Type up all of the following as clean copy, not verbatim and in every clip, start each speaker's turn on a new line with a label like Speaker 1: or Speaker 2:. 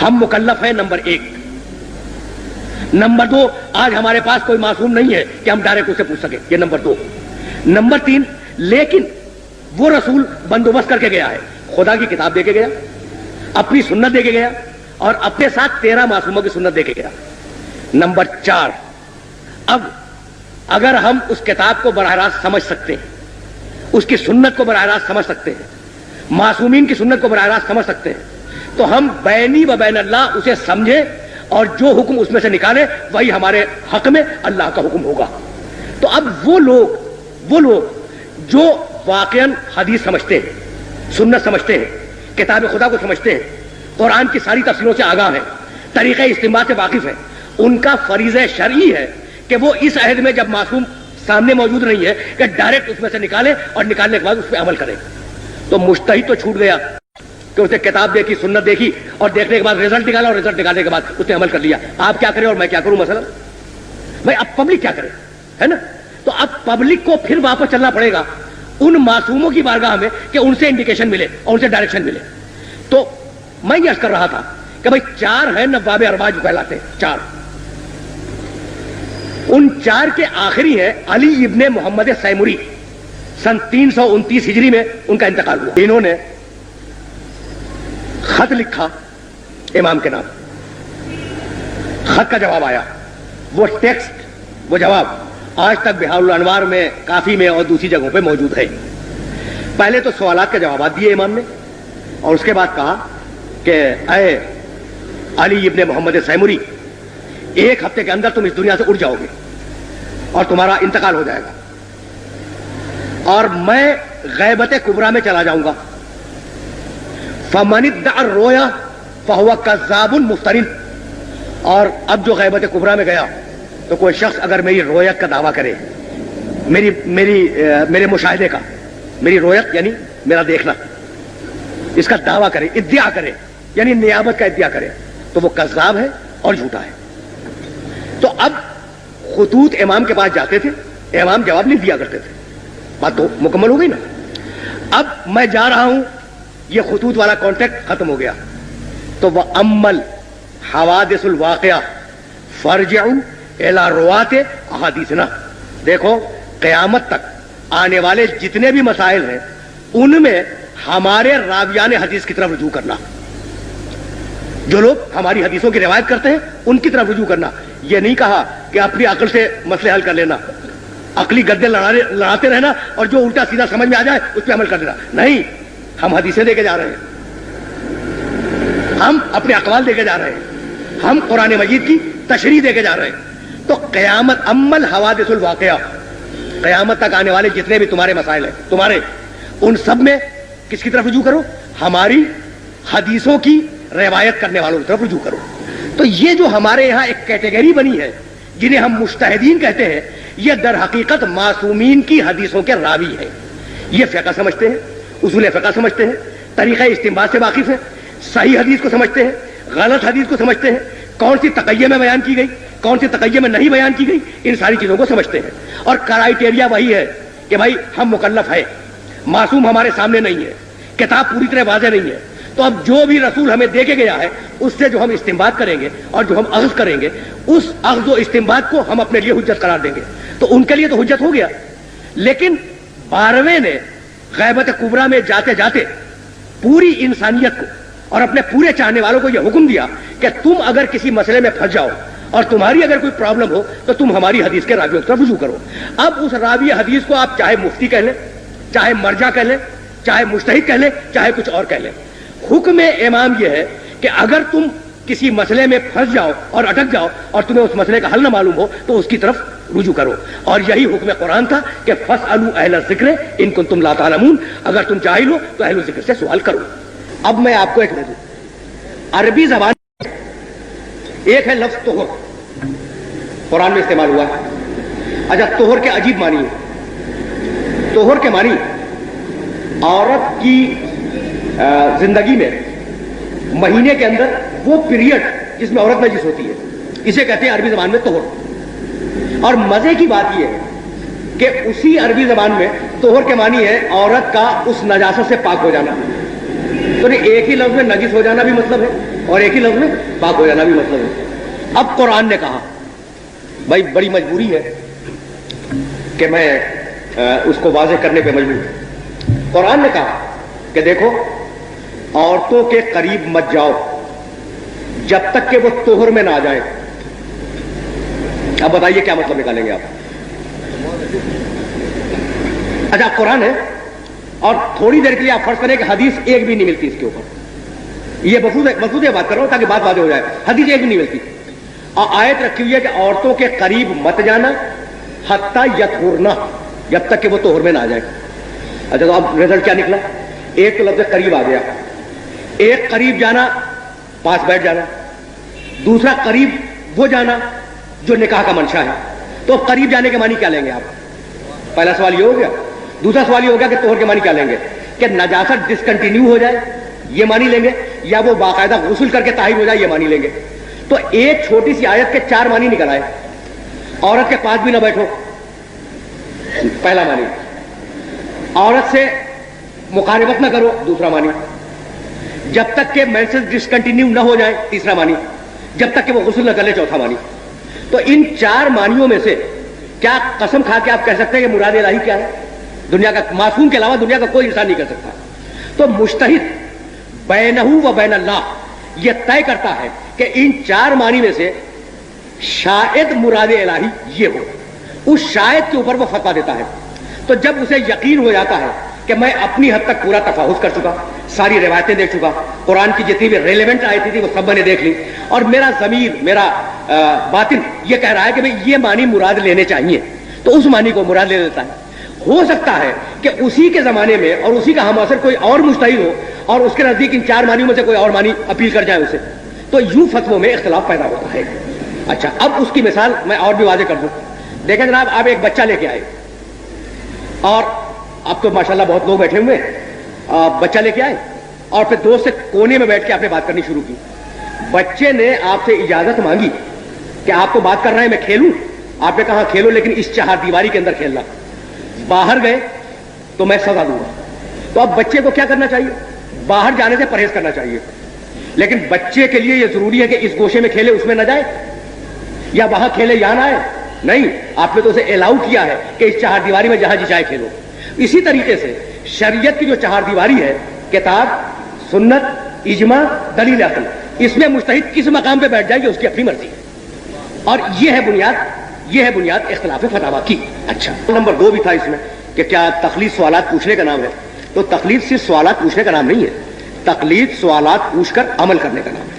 Speaker 1: ہم مکلف ہیں number 1. Number 2, آج ہمارے پاس کوئی معصوم نہیں ہے کہ ہم ڈائریکٹ اسے پوچھ سکیں. یہ نمبر 2. نمبر 3, لیکن وہ رسول بندوبست کر کے گیا ہے, خدا کی کتاب دے کے گیا, اپنی سنت دے کے گیا, اور اپنے ساتھ 13 معصوموں کی سنت دے کے گیا. نمبر 4, اب اگر ہم اس کتاب کو براہ راست سمجھ سکتے ہیں, اس کی سنت کو براہ راست سمجھ سکتے ہیں, معصومین کی سنت کو براہ راست سمجھ سکتے ہیں, تو ہم بینی و بین اللہ اسے سمجھیں اور جو حکم اس میں سے نکالے وہی ہمارے حق میں اللہ کا حکم ہوگا. تو اب وہ لوگ جو واقعاً حدیث سمجھتے ہیں, سنت سمجھتے ہیں, کتاب خدا کو سمجھتے ہیں, قرآن کی ساری تفسیروں سے آگاہ ہیں, طریقہ استنباط سے واقف ہیں, ان کا فریضہ شرعی ہے کہ وہ اس عہد میں جب معصوم سامنے موجود نہیں ہے کہ ڈائریکٹ اس میں سے نکالے اور نکالنے کے بعد اس پہ عمل کرے. تو مجتہد تو چھوٹ گیا کہ اسے کتاب دیکھی, سنت دیکھی, اور دیکھنے کے بعد رزلٹ نکالا, اور رزلٹ نکالنے کے بعد اس نے عمل کر لیا. آپ کیا کریں اور میں کیا کروں مثلا؟ بھائی اب پبلک کیا کرے, ہے نا؟ تو اب پبلک کو پھر واپس چلنا پڑے گا ان معصوموں کی بارگاہ میں کہ ان سے انڈیکیشن ملے اور ان سے ڈائریکشن ملے. تو میں یہ عرض کر رہا تھا کہ بھائی 4 ہیں نواب ارباج کہلاتے ہیں, 4. ان 4 کے آخری ہیں علی ابن محمد سیمری, سن 329 ہجری میں ان کا انتقال ہوا. انہوں نے خط لکھا امام کے نام, خط کا جواب آیا, وہ ٹیکسٹ, وہ جواب آج تک بہار الانوار میں, کافی میں اور دوسری جگہوں پہ موجود ہے. پہلے تو سوالات کے جوابات دیے امام نے, اور اس کے بعد کہا کہ اے علی ابن محمد سیمری, 1 ہفتے کے اندر تم اس دنیا سے اٹھ جاؤ گے اور تمہارا انتقال ہو جائے گا, اور میں غیبت کبریٰ میں چلا جاؤں گا. فمن ادعى الرؤيا فهو كذاب مفتر. اور اب جو غیبت کبریٰ میں گیا تو کوئی شخص اگر میری رویت کا دعویٰ کرے, میرے مشاہدے کا, میری رویت یعنی میرا دیکھنا, اس کا دعویٰ کرے, ادعا کرے یعنی نیابت کا ادعا کرے, تو وہ کذاب ہے اور جھوٹا ہے. تو اب خطوط امام کے پاس جاتے تھے, امام جواب نہیں دیا کرتے تھے. بات تو مکمل ہو گئی نا. اب میں جا رہا ہوں, یہ خطوط والا کانٹیکٹ ختم ہو گیا. تو وہ عمل حوادث الواقعہ فرجعوا الی روات احادیثنا, دیکھو قیامت تک آنے والے جتنے بھی مسائل ہیں ان میں ہمارے راویان حدیث کی طرف رجوع کرنا, جو لوگ ہماری حدیثوں کی روایت کرتے ہیں ان کی طرف رجوع کرنا. یہ نہیں کہا کہ اپنی عقل سے مسئلے حل کر لینا, عقلی گدے لڑاتے رہنا اور جو الٹا سیدھا سمجھ میں آ جائے اس پہ عمل کر دینا. نہیں, ہم حدیثیں دے کے جا رہے ہیں, ہم اپنے اقوال دے کے جا رہے ہیں, ہم قرآن مجید کی تشریح دے کے جا رہے ہیں. تو قیامت عمل حوادث الواقعہ, قیامت تک آنے والے جتنے بھی تمہارے مسائل ہیں تمہارے, ان سب میں کس کی طرف رجوع کرو؟ ہماری حدیثوں کی روایت کرنے والوں کی طرف رجوع کرو. تو یہ جو ہمارے یہاں ایک کیٹیگری بنی ہے جنہیں ہم مجتہدین کہتے ہیں, یہ در حقیقت معصومین کی حدیثوں کے راوی ہیں. یہ فقہ سمجھتے ہیں, اصول فقہ سمجھتے ہیں, طریقہ استنباط سے واقف ہیں, صحیح حدیث کو سمجھتے ہیں, غلط حدیث کو سمجھتے ہیں, کون سی تقیہ میں بیان کی گئی, کون سی تقیہ میں نہیں بیان کی گئی, ان ساری چیزوں کو سمجھتے ہیں. اور کرائیٹیریا وہی ہے کہ بھائی ہم مکلف ہیں, معصوم ہمارے سامنے نہیں ہے, کتاب پوری طرح واضح نہیں ہے. تو اب جو بھی رسول ہمیں دے کے گیا ہے اس سے جو ہم استنباط کریں گے اور جو ہم اخذ کریں گے, اس اخذ و استنباط کو ہم اپنے لیے حجت قرار دیں گے. تو ان کے لیے تو حجت ہو گیا. لیکن 12ویں نے غیبت کبریٰ میں جاتے جاتے پوری انسانیت کو اور اپنے پورے چاہنے والوں کو یہ حکم دیا کہ تم اگر کسی مسئلے میں پھنس جاؤ اور تمہاری اگر کوئی پرابلم ہو تو تم ہماری حدیث کے راویوں کی طرف رجوع کرو. اب اس راوی حدیث کو آپ چاہے مفتی کہہ لیں, چاہے مرجع کہہ لیں, چاہے مجتہد کہہ لیں, چاہے کچھ اور کہہ لیں, حکم امام یہ ہے کہ اگر تم کسی مسئلے میں پھنس جاؤ اور اٹک جاؤ اور تمہیں اس مسئلے کا حل نہ معلوم ہو تو اس کی طرف رجوع کرو. اور یہی حکم قرآن تھا کہ فاسألوا اہل الذکر ان کنتم لا تعلمون, اگر تم جاہل ہو تو اہل الذکر سے سوال کرو. اب میں آپ کو ایک دے دوں, عربی زبان ایک ہے لفظ طہر, قرآن میں استعمال ہوا ہے. اچھا, طہر کے عجیب معنی ہے. طہر کے معنی عورت کی زندگی میں مہینے کے اندر وہ پیریڈ جس میں عورت نجس ہوتی ہے, اسے کہتے ہیں عربی زبان میں طہر. اور مزے کی بات یہ ہے کہ اسی عربی زبان میں طہر کے معنی ہے عورت کا اس نجاست سے پاک ہو جانا. تو ایک ہی لفظ میں نجس ہو جانا بھی مطلب ہے, اور ایک ہی لفظ میں پاک ہو جانا بھی مطلب ہے. اب قرآن نے کہا، بھائی بڑی مجبوری ہے کہ میں اس کو واضح کرنے پہ مجبور ہوں. قرآن نے کہا کہ دیکھو عورتوں کے قریب مت جاؤ جب تک کہ وہ طہر میں نہ آ جائے. اب بتائیے کیا مطلب نکالیں گے آپ؟ اچھا قرآن ہے اور تھوڑی دیر کے لیے آپ فرض کریں کہ حدیث ایک بھی نہیں ملتی اس کے اوپر. یہ مفروض بات کر رہا ہوں تاکہ بات واضح ہو جائے. حدیث ایک بھی نہیں ملتی اور آیت رکھی ہوئی ہے کہ عورتوں کے قریب مت جانا حتی یطہرن، جب تک کہ وہ طہر میں نہ آ جائے. اچھا تو اب رزلٹ کیا نکلا؟ ایک تو لفظ قریب آ گیا. ایک قریب جانا پاس بیٹھ جانا، دوسرا قریب وہ جانا جو نکاح کا منشا ہے. تو قریب جانے کے معنی کیا لیں گے آپ؟ پہلا سوال یہ ہو گیا. دوسرا سوال یہ ہو گیا کہ طہر کے معنی کیا لیں گے؟ کہ نجاست ڈسکنٹینیو ہو جائے یہ معنی لیں گے، یا وہ باقاعدہ غسل کر کے طاہر ہو جائے یہ معنی لیں گے. تو ایک چھوٹی سی آیت کے 4 معنی نکل آئے. عورت کے پاس بھی نہ بیٹھو پہلا معنی، عورت سے مقاربت نہ کرو دوسرا معنی، جب تک کہ مینسز ڈسکنٹینیو نہ ہو جائے تیسرا معنی، جب تک کہ وہ غسل نہ کر لے چوتھا معنی. تو ان 4 معنیوں میں سے کیا قسم کھا کے آپ کہہ سکتے ہیں کہ مراد الہی کیا ہے؟ دنیا کا معصوم کے علاوہ دنیا کا کوئی انسان نہیں کر سکتا. تو مجتہد بینہ و بین اللہ یہ طے کرتا ہے کہ ان 4 معنی میں سے شاید مراد الہی یہ ہو. اس شاید کے اوپر وہ فتویٰ دیتا ہے. تو جب اسے یقین ہو جاتا ہے کہ میں اپنی حد تک پورا تفاحص کر چکا، ساری روایتیں دیکھ چکا، قرآن کی جتنی بھی ریلیونٹ آیتیں تھی وہ سب میں نے دیکھ لی، اور میرا ضمیر میرا باطن یہ کہہ رہا ہے کہ بھئی یہ معنی مراد لینے چاہیے، تو اس معنی کو مراد لے لیتا ہے. ہو سکتا ہے کہ اسی کے زمانے میں اور اسی کا ہم اثر کوئی اور مجتہد ہو اور اس کے نزدیک ان 4 معنیوں میں سے کوئی اور معنی اپیل کر جائے اسے، تو یوں فتووں میں اختلاف پیدا ہوتا ہے. اچھا اب اس کی مثال میں اور بھی واضح کر دوں. دیکھیں جناب، آپ ایک بچہ لے کے آئے اور اب تو ماشاءاللہ بہت لوگ بیٹھے ہوئے ہیں، بچہ لے کے آئے اور پھر دوست سے کونے میں بیٹھ کے آپ نے بات کرنی شروع کی. بچے نے آپ سے اجازت مانگی کہ آپ کو بات کر رہے ہیں میں کھیلوں. آپ نے کہا کھیلو لیکن اس 4 دیواری کے اندر کھیلنا. باہر گئے تو میں سزا دوں گا. تو اب بچے کو کیا کرنا چاہیے؟ باہر جانے سے پرہیز کرنا چاہیے. لیکن بچے کے لیے یہ ضروری ہے کہ اس گوشے میں کھیلے اس میں نہ جائے، یا وہاں کھیلے یہاں نہ آئے؟ نہیں، آپ نے تو اسے الاؤ کیا ہے کہ اس 4 دیواری میں جہاں جی چاہے کھیلو. اسی طریقے سے شریعت کی جو 4 دیواری ہے، کتاب، سنت، اجماع، دلیل عقل، اس میں مجتہد کس مقام پہ بیٹھ جائے گی اس کی اپنی مرضی ہے. اور یہ ہے بنیاد اختلاف فتاویٰ کی. اچھا نمبر 2 بھی تھا اس میں کہ کیا تقلید سوالات پوچھنے کا نام ہے؟ تو تقلید صرف سوالات پوچھنے کا نام نہیں ہے، تقلید سوالات پوچھ کر عمل کرنے کا نام ہے.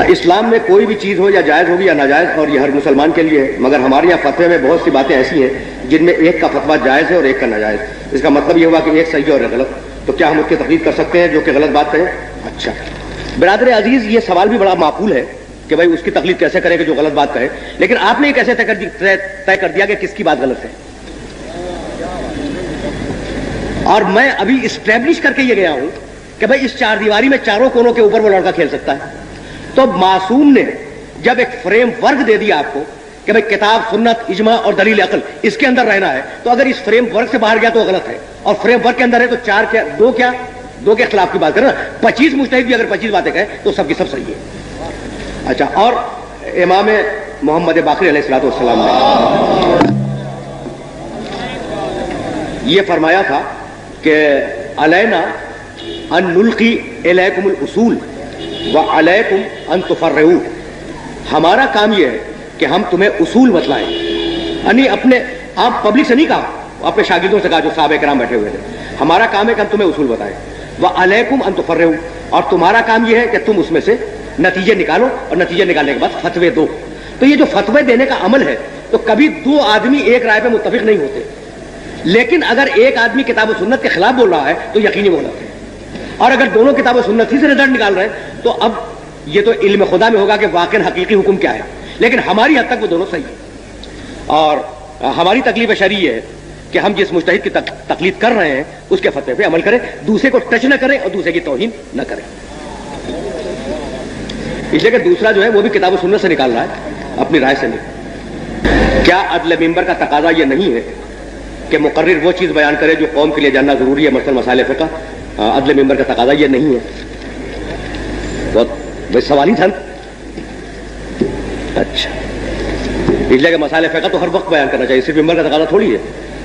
Speaker 1: اسلام میں کوئی بھی چیز ہو یا جائز ہوگی یا ناجائز، اور یہ ہر مسلمان کے لیے ہے، مگر ہمارے یہاں فتوے میں بہت سی باتیں ایسی ہیں جن میں ایک کا فتویٰ جائز ہے اور ایک کا ناجائز. اس کا مطلب یہ ہوا کہ ایک صحیح اور ایک غلط. تو کیا ہم اس کی تقلید کر سکتے ہیں جو کہ غلط بات کہیں؟ اچھا برادر عزیز، یہ سوال بھی بڑا معقول ہے کہ بھائی اس کی تقلید کیسے کرے کہ جو غلط بات کہے. لیکن آپ نے یہ کیسے طے کر دیا کہ کس کی بات غلط ہے؟ اور میں ابھی اسٹیبلش کر کے یہ گیا ہوں کہ بھائی اس 4 دیواری میں چاروں کونوں کے اوپر وہ لڑکا کھیل سکتا ہے. تو معصوم نے جب ایک فریم ورک دے دیا آپ کو کہ بھئی کتاب، سنت، اجماع اور دلیل عقل اس کے اندر رہنا ہے، تو اگر اس فریم ورک سے باہر گیا تو غلط ہے، اور فریم ورک کے اندر ہے تو 4 کیا 2 کیا 2 کے خلاف کی بات کرنا. 25 مجتہد بھی اگر 25 باتیں کہیں تو سب کی سب صحیح ہے. اچھا، اور امام محمد باقر علیہ السلام نے یہ فرمایا تھا کہ علینا ان نلقی الیکم الاصول وعلیکم ان تفرعوا. ہمارا کام یہ ہے کہ ہم تمہیں اصول بتلائیں. یعنی اپنے آپ پبلک سے نہیں کہا، اپنے شاگردوں سے کہا جو صحابہ کرام بیٹھے ہوئے تھے. ہمارا کام ہے کہ ہم تمہیں اصول بتائیں. وعلیکم ان تفرعوا، اور تمہارا کام یہ ہے کہ تم اس میں سے نتیجے نکالو اور نتیجے نکالنے کے بعد فتوے دو. تو یہ جو فتوے دینے کا عمل ہے تو کبھی 2 آدمی ایک رائے پہ متفق نہیں ہوتے. لیکن اگر ایک آدمی کتاب و سنت کے خلاف بول رہا ہے تو یقینی غلط ہے، اور اگر دونوں کتاب و سنت ہی سے رزلٹ نکال رہے ہیں تو اب یہ تو علم خدا میں ہوگا کہ واقع حقیقی حکم کیا ہے. لیکن ہماری حد تک وہ دونوں صحیح ہیں، اور ہماری تکلیف شرعی ہے کہ ہم جس مجتہد کی تقلید کر رہے ہیں اس کے فتوے پہ عمل کریں، دوسرے کو ٹچ نہ کریں اور دوسرے کی توہین نہ کریں. اس لیے کہ دوسرا جو ہے وہ بھی کتاب و سنت سے نکال رہا ہے، اپنی رائے سے نہیں. کیا عدل ممبر کا تقاضا یہ نہیں ہے کہ مقرر وہ چیز بیان کرے جو قوم کے لیے جاننا ضروری ہے، مثلا مسائل فقہ؟ عدل ممبر کا تقاضا یہ نہیں ہے. بہت بھائی سوال ہی تھا. اچھا اس لیے کہ مسائل فقہ تو ہر وقت بیان کرنا چاہیے, صرف ممبر کا تقاضا تھوڑی ہے.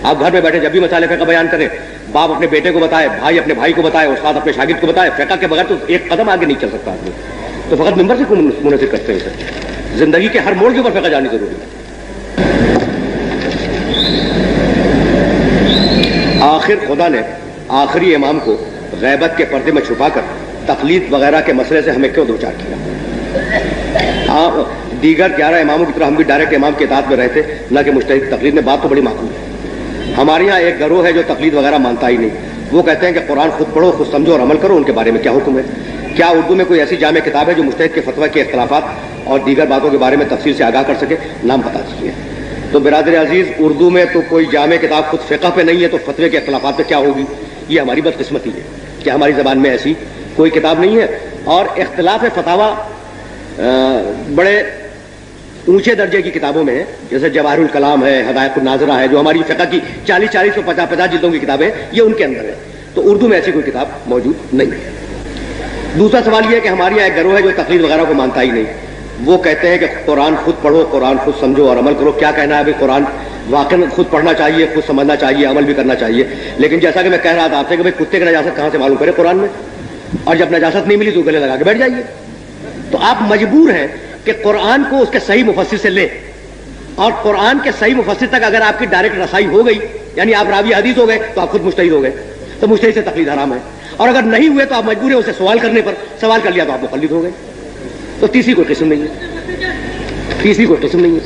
Speaker 1: آپ گھر میں بیٹھے جب بھی مسائل فقہ بیان کریں, باپ اپنے بیٹے کو بتائے, بھائی اپنے بھائی کو بتائے, استاد اپنے شاگرد کو بتائے, فقہ کے بغیر تو ایک قدم آگے نہیں چل سکتا آدمی. تو فقط ممبر سے کیوں منعقد کرتے ہیں سر؟ زندگی کے ہر موڑ کے اوپر فقہ جانی ضروری ہے. آخر خدا نے آخری امام کو غیبت کے پردے میں چھپا کر تقلید وغیرہ کے مسئلے سے ہمیں کیوں دوچار کیا؟ دیگر 11 اماموں کی طرح ہم بھی ڈائریکٹ امام کے اطاعت میں رہتے, نہ کہ مجتہد تقلید میں. بات تو بڑی معقول ہے. ہمارے یہاں ایک گروہ ہے جو تقلید وغیرہ مانتا ہی نہیں. وہ کہتے ہیں کہ قرآن خود پڑھو, خود سمجھو اور عمل کرو. ان کے بارے میں کیا حکم ہے؟ کیا اردو میں کوئی ایسی جامع کتاب ہے جو مجتہد کے فتویٰ کے اختلافات اور دیگر باتوں کے بارے میں تفصیل سے آگاہ کر سکے؟ نام بتا دیجیے. تو برادر عزیز, اردو میں تو کوئی جامع کتاب خود فقہ پہ نہیں ہے, تو فتوے کے اختلافات پہ کیا ہوگی؟ یہ ہماری بدقسمتی ہے کہ ہماری زبان میں ایسی کوئی کتاب نہیں ہے. اور اختلاف فتاویٰ بڑے اونچے درجے کی کتابوں میں ہے, جیسے جواہر الکلام ہے, ہدایت الناظرہ ہے, جو ہماری فقہ کی 40 اور 50 جلدوں کی کتابیں, یہ ان کے اندر ہے. تو اردو میں ایسی کوئی کتاب موجود نہیں ہے. دوسرا سوال یہ ہے کہ ہمارے یہاں ایک گروہ ہے جو تقلید وغیرہ کو مانتا ہی نہیں. وہ کہتے ہیں کہ قرآن خود پڑھو, قرآن خود سمجھو اور عمل کرو. کیا کہنا ہے ابھی؟ قرآن واقعی خود پڑھنا چاہیے, خود سمجھنا چاہیے, عمل بھی کرنا چاہیے. لیکن جیسا کہ میں کہہ رہا تھا آپ سے کہ بھائی کتے کی نجاست کہاں سے معلوم کرے قرآن میں؟ اور جب نجاست نہیں ملی تو گلے لگا کے بیٹھ جائیے. تو آپ مجبور ہیں کہ قرآن کو اس کے صحیح مفسر سے لیں, اور قرآن کے صحیح مفسر تک اگر آپ کی ڈائریکٹ رسائی ہو گئی, یعنی آپ راوی حدیث ہو گئے, تو آپ خود مجتہد ہو گئے. تو مجتہد سے تقلید حرام ہے. اور اگر نہیں ہوئے تو آپ مجبور ہیں اسے سوال کرنے پر. سوال کر لیا تو آپ مقلد ہو گئے. تو تیسری کوئی قسم نہیں ہے, تیسری کوئی قسم نہیں ہے.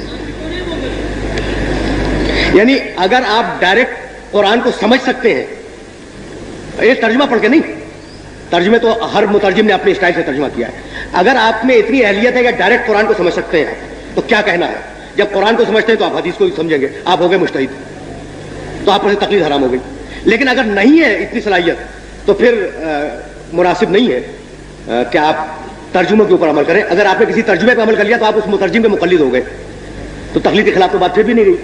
Speaker 1: یعنی اگر آپ ڈائریکٹ قرآن کو سمجھ سکتے ہیں, یہ ترجمہ پڑھ کے نہیں, ترجمے تو ہر مترجم نے اپنے اسٹائل سے ترجمہ کیا ہے. اگر آپ میں اتنی اہلیت ہے کہ ڈائریکٹ قرآن کو سمجھ سکتے ہیں, تو کیا کہنا ہے؟ جب قرآن کو سمجھتے ہیں تو آپ حدیث کو سمجھیں گے, آپ ہو گئے مجتہد, تو آپ پر سے تقلید حرام ہو گئی. لیکن اگر نہیں ہے اتنی صلاحیت, تو پھر مناسب نہیں ہے کہ آپ ترجمے کے اوپر عمل کریں. اگر آپ نے کسی ترجمے پہ عمل کر لیا تو آپ اس مترجم کے مقلد ہو گئے, تو تقلید کے خلاف تو بات پھر بھی نہیں گئی.